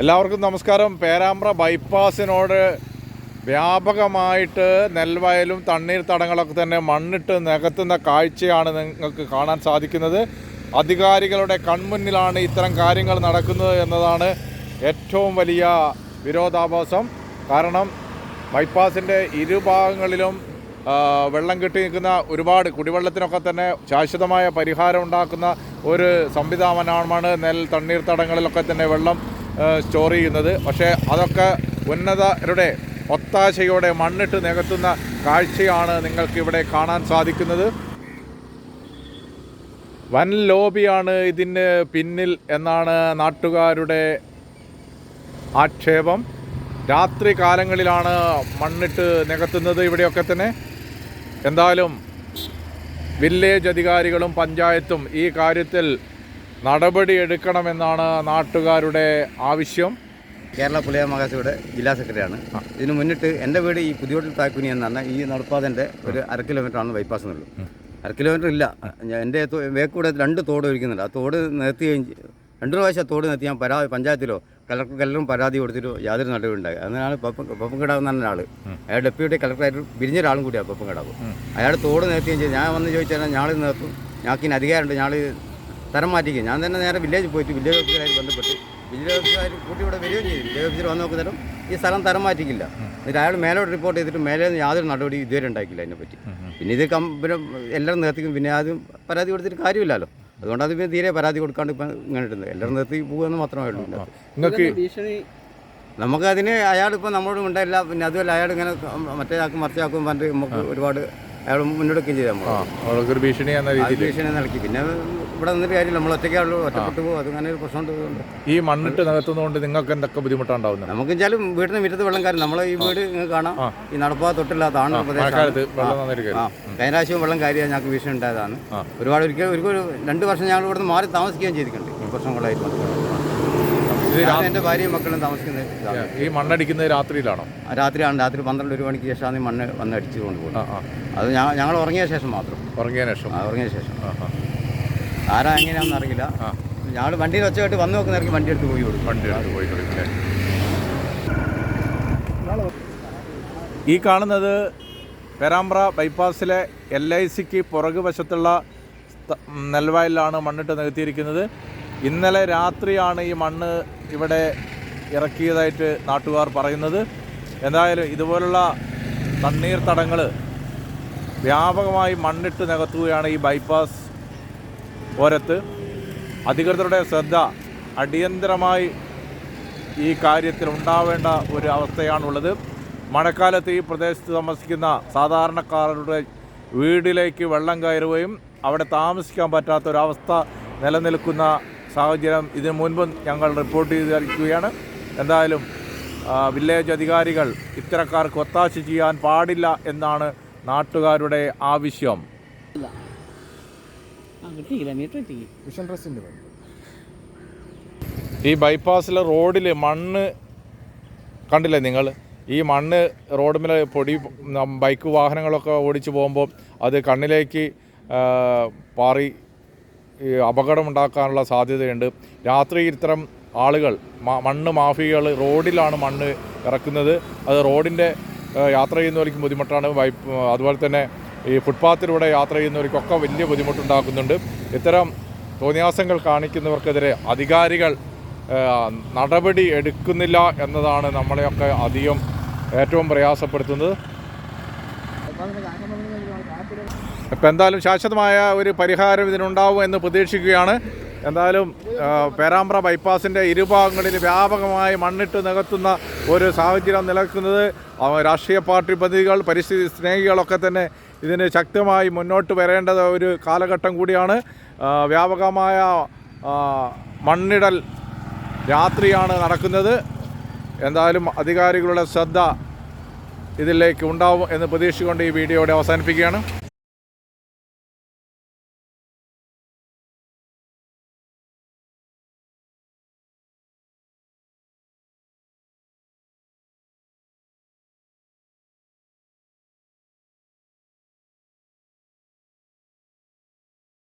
എല്ലാവർക്കും നമസ്കാരം. പേരാമ്പ്ര ബൈപ്പാസിനോട് വ്യാപകമായിട്ട് നെൽവയലും തണ്ണീർത്തടങ്ങളൊക്കെ തന്നെ മണ്ണിട്ട് നികത്തുന്ന കാഴ്ചയാണ് നിങ്ങൾക്ക് കാണാൻ സാധിക്കുന്നത്. അധികാരികളുടെ കൺമുന്നിലാണ് ഇത്തരം കാര്യങ്ങൾ നടക്കുന്നത് എന്നതാണ് ഏറ്റവും വലിയ വിരോധാഭാസം. കാരണം ബൈപ്പാസിൻ്റെ ഇരുഭാഗങ്ങളിലും വെള്ളം കെട്ടി നിൽക്കുന്ന ഒരുപാട് കുടിവെള്ളത്തിനൊക്കെ തന്നെ ശാശ്വതമായ പരിഹാരം ഉണ്ടാക്കുന്ന ഒരു സംവിധാനമാണ് തണ്ണീർത്തടങ്ങളിലൊക്കെ തന്നെ വെള്ളം സ്റ്റോർ ചെയ്യുന്നത്. പക്ഷേ അതൊക്കെ ഉന്നതരുടെ ഒത്താശയോടെ മണ്ണിട്ട് നികത്തുന്ന കാഴ്ചയാണ് നിങ്ങൾക്കിവിടെ കാണാൻ സാധിക്കുന്നത്. വൻ ലോബിയാണ് ഇതിന് പിന്നിൽ എന്നാണ് നാട്ടുകാരുടെ ആക്ഷേപം. രാത്രി കാലങ്ങളിലാണ് മണ്ണിട്ട് നികത്തുന്നത് ഇവിടെയൊക്കെ തന്നെ. എന്തായാലും വില്ലേജ് അധികാരികളും പഞ്ചായത്തും ഈ കാര്യത്തിൽ നടപടി എടുക്കണമെന്നാണ് നാട്ടുകാരുടെ ആവശ്യം. കേരള പുലയ മഹാസഭയുടെ ജില്ലാ സെക്രട്ടറിയാണ്. ഇതിന് മുന്നിട്ട് എൻ്റെ വീട് ഈ പുതിയോട്ടിൽ താക്കുനി എന്നാണ്. ഈ നടപ്പാതൻ്റെ ഒരു 1/2 കിലോമീറ്ററാണ് ബൈപ്പാസ് എന്നുള്ളൂ. 1/2 കിലോമീറ്റർ ഇല്ല. എൻ്റെ വേക്കൂടെ 2 തോട് ഒഴിക്കുന്നുണ്ട്. ആ തോട് നിർത്തുകയും 2 പ്രാവശ്യം തോട് നിർത്തി ഞാൻ പഞ്ചായത്തിലോ കളക്ടർക്കെല്ലാം പരാതി കൊടുത്തിട്ട് യാതൊരു നടപടി ഉണ്ടായി. അതിനാണ് പപ്പൻകടാവ് എന്ന് പറഞ്ഞ ആൾ, അയാൾ ഡെപ്യൂട്ടി കളക്ടറായിട്ട് പിരിഞ്ഞ ഒരാളും കൂടിയാണ് പപ്പൻകടാവ്. അയാൾ തോട് നിർത്തുകയും ചെയ്തു. ഞാൻ വന്ന് ചോദിച്ചാൽ ഞാൾ നിർത്തും, ഞങ്ങൾക്ക് അധികാരമുണ്ട്, ഞാൾ തരം മാറ്റിക്കും. ഞാൻ തന്നെ നേരെ വില്ലേജിൽ പോയിട്ട് വില്ലേജ് ഓഫീസറായിട്ട് ബന്ധപ്പെട്ട് വില്ലേജ് ഓഫീസർ കൂട്ടി ഇവിടെ വരികയും ചെയ്തു. വില്ലേജ് ഓഫീസർ വന്ന് നോക്കുന്നേരം ഈ സ്ഥലം തരം മാറ്റിക്കില്ല. എന്നിട്ട് അയാൾ മേലോട്ട് റിപ്പോർട്ട് ചെയ്തിട്ട് മേലെ യാതൊരു നടപടി ഇതുവരെ ഉണ്ടാക്കില്ല അതിനെപ്പറ്റി. പിന്നെ ഇത് എല്ലാവരും നിർത്തിക്കും. പിന്നെ ആദ്യം പരാതി കൊടുത്തിട്ട് കാര്യമില്ലല്ലോ. അതുകൊണ്ട് അത് പിന്നെ തീരെ പരാതി കൊടുക്കാണ്ട് ഇപ്പം ഇങ്ങനെ ഇടുന്നത് എല്ലാവരും നിർത്തി പോകുമെന്ന് മാത്രമേ ഉള്ളൂ. നമുക്കതിന് അയാളിപ്പോൾ നമ്മളോട് ഉണ്ടായില്ല. പിന്നെ അതുമല്ല അയാൾ ഇങ്ങനെ മറ്റേയാക്കും മറിച്ചാക്കും പറഞ്ഞിട്ട് നമുക്ക് ഒരുപാട് അയാൾ മുന്നെടുക്കുകയും ചെയ്തു. നമ്മളൊരു ഭീഷണി നൽകി. പിന്നെ ഇവിടെ നിന്നിട്ട് കാര്യമില്ല, നമ്മൾ ഒറ്റയ്ക്കുള്ളൂ, ഒറ്റപ്പെട്ടു പോകും. അതങ്ങനെ ഒരു പ്രശ്നം ഉണ്ട്. ഈ മണ്ണിട്ട് നികത്തുന്നതുകൊണ്ട് നിങ്ങൾക്ക് എന്തൊക്കെ ബുദ്ധിമുട്ടുണ്ടാവുന്നത്? നമുക്ക് വെച്ചാലും വീടിന് മുറ്റത്ത് വെള്ളം കാര്യം. നമ്മളെ ഈ വീട് നിങ്ങൾക്ക് കാണാം, ഈ നടപ്പാ തൊട്ടില്ല താണ പ്രദേശം. കഴിഞ്ഞ പ്രാവശ്യം വെള്ളം കാര്യമാണ്, ഞങ്ങൾക്ക് ഭീഷണി ഉണ്ടായതാണ്. ഒരുപാട് ഒരു 2 വർഷം ഞങ്ങൾ ഇവിടുന്ന് മാറി താമസിക്കുകയും ചെയ്തിട്ടുണ്ട്. ഈ പ്രശ്നങ്ങളായിട്ട് എൻ്റെ ഭാര്യയും മക്കളും താമസിക്കുന്നത്. ഈ മണ്ണടിക്കുന്നത് രാത്രിയിലാണോ? രാത്രിയാണ്. രാത്രി 12 മണിക്ക് ശേഷമാണ് ഈ മണ്ണ് വന്ന് അടിച്ചു കൊണ്ടുപോകുന്നത്. അത് ഞങ്ങൾ ഉറങ്ങിയ ശേഷം മാത്രം. ഉറങ്ങിയ ശേഷം ആരാ എങ്ങനെയാണെന്ന് അറിയില്ല. ഞങ്ങൾ വണ്ടിയിൽ ഒച്ചയായിട്ട് വന്ന് നോക്കുന്നവർക്ക് വണ്ടി എടുത്ത് പോയി കൊടുക്കും. ഈ കാണുന്നത് പേരാമ്പ്ര ബൈപ്പാസിലെ LICക്ക് പുറകു വശത്തുള്ള നെൽവയലിലാണ് മണ്ണിട്ട് നികത്തിയിരിക്കുന്നത്. ഇന്നലെ രാത്രിയാണ് ഈ മണ്ണ് ഇവിടെ ഇറക്കിയതായിട്ട് നാട്ടുകാർ പറയുന്നത്. എന്തായാലും ഇതുപോലുള്ള തണ്ണീർത്തടങ്ങൾ വ്യാപകമായി മണ്ണിട്ട് നികത്തുകയാണ് ഈ ബൈപ്പാസ് ഓരത്ത്. അധികൃതരുടെ ശ്രദ്ധ അടിയന്തരമായി ഈ കാര്യത്തിൽ ഉണ്ടാവേണ്ട ഒരു അവസ്ഥയാണുള്ളത്. മഴക്കാലത്ത് ഈ പ്രദേശത്ത് താമസിക്കുന്ന സാധാരണക്കാരുടെ വീട്ടിലേക്ക് വെള്ളം കയറുകയും അവിടെ താമസിക്കാൻ പറ്റാത്തൊരവസ്ഥ നിലനിൽക്കുന്ന സാഹചര്യം ഇതിനു മുൻപ് ഞങ്ങൾ റിപ്പോർട്ട് ചെയ്തിരിക്കുകയാണ്. എന്തായാലും വില്ലേജ് അധികാരികൾ ഇത്തരക്കാർക്ക് ഒത്താശ ചെയ്യാൻ പാടില്ല എന്നാണ് നാട്ടുകാരുടെ ആവശ്യം. ഈ ബൈപ്പാസിലെ റോഡിൽ മണ്ണ് കണ്ടില്ലേ നിങ്ങൾ? ഈ മണ്ണ് റോഡിൽ പൊടി ബൈക്ക് വാഹനങ്ങളൊക്കെ ഓടിച്ചു പോകുമ്പോൾ അത് കണ്ണിലേക്ക് പാറി അപകടമുണ്ടാക്കാനുള്ള സാധ്യതയുണ്ട്. രാത്രി ഇത്തരം ആളുകൾ മണ്ണ് മാഫിയകൾ റോഡിലാണ് മണ്ണ് ഇറക്കുന്നത്. അത് റോഡിൻ്റെ യാത്ര ചെയ്യുന്നവർക്കും ബുദ്ധിമുട്ടാണ്. അതുപോലെ തന്നെ ഈ ഫുട്പാത്തിലൂടെ യാത്ര ചെയ്യുന്നവർക്കൊക്കെ വലിയ ബുദ്ധിമുട്ടുണ്ടാക്കുന്നുണ്ട്. ഇത്തരം തോന്നിയാസങ്ങൾ കാണിക്കുന്നവർക്കെതിരെ അധികാരികൾ നടപടി എടുക്കുന്നില്ല എന്നതാണ് നമ്മളെയൊക്കെ അധികം ഏറ്റവും പ്രയാസപ്പെടുത്തുന്നത്. ഇപ്പം എന്തായാലും ശാശ്വതമായ ഒരു പരിഹാരം ഇതിനുണ്ടാവും എന്ന് പ്രതീക്ഷിക്കുകയാണ്. എന്തായാലും പേരാമ്പ്ര ബൈപ്പാസിൻ്റെ ഇരുഭാഗങ്ങളിൽ വ്യാപകമായി മണ്ണിട്ട് നികത്തുന്ന ഒരു സാഹചര്യം നിലനിൽക്കുന്നത് രാഷ്ട്രീയ പാർട്ടി പ്രതിനിധികൾ, പരിസ്ഥിതി സ്നേഹികളൊക്കെ തന്നെ ഇതിന് ശക്തമായി മുന്നോട്ട് വരേണ്ടത് ഒരു കാലഘട്ടം കൂടിയാണ്. വ്യാപകമായ മണ്ണിടൽ രാത്രിയാണ് നടക്കുന്നത്. എന്തായാലും അധികാരികളുടെ ശ്രദ്ധ ഇതിലേക്ക് ഉണ്ടാവും എന്ന് പ്രതീക്ഷിച്ചുകൊണ്ട് ഈ വീഡിയോയുടെ അവസാനിപ്പിക്കുകയാണ്.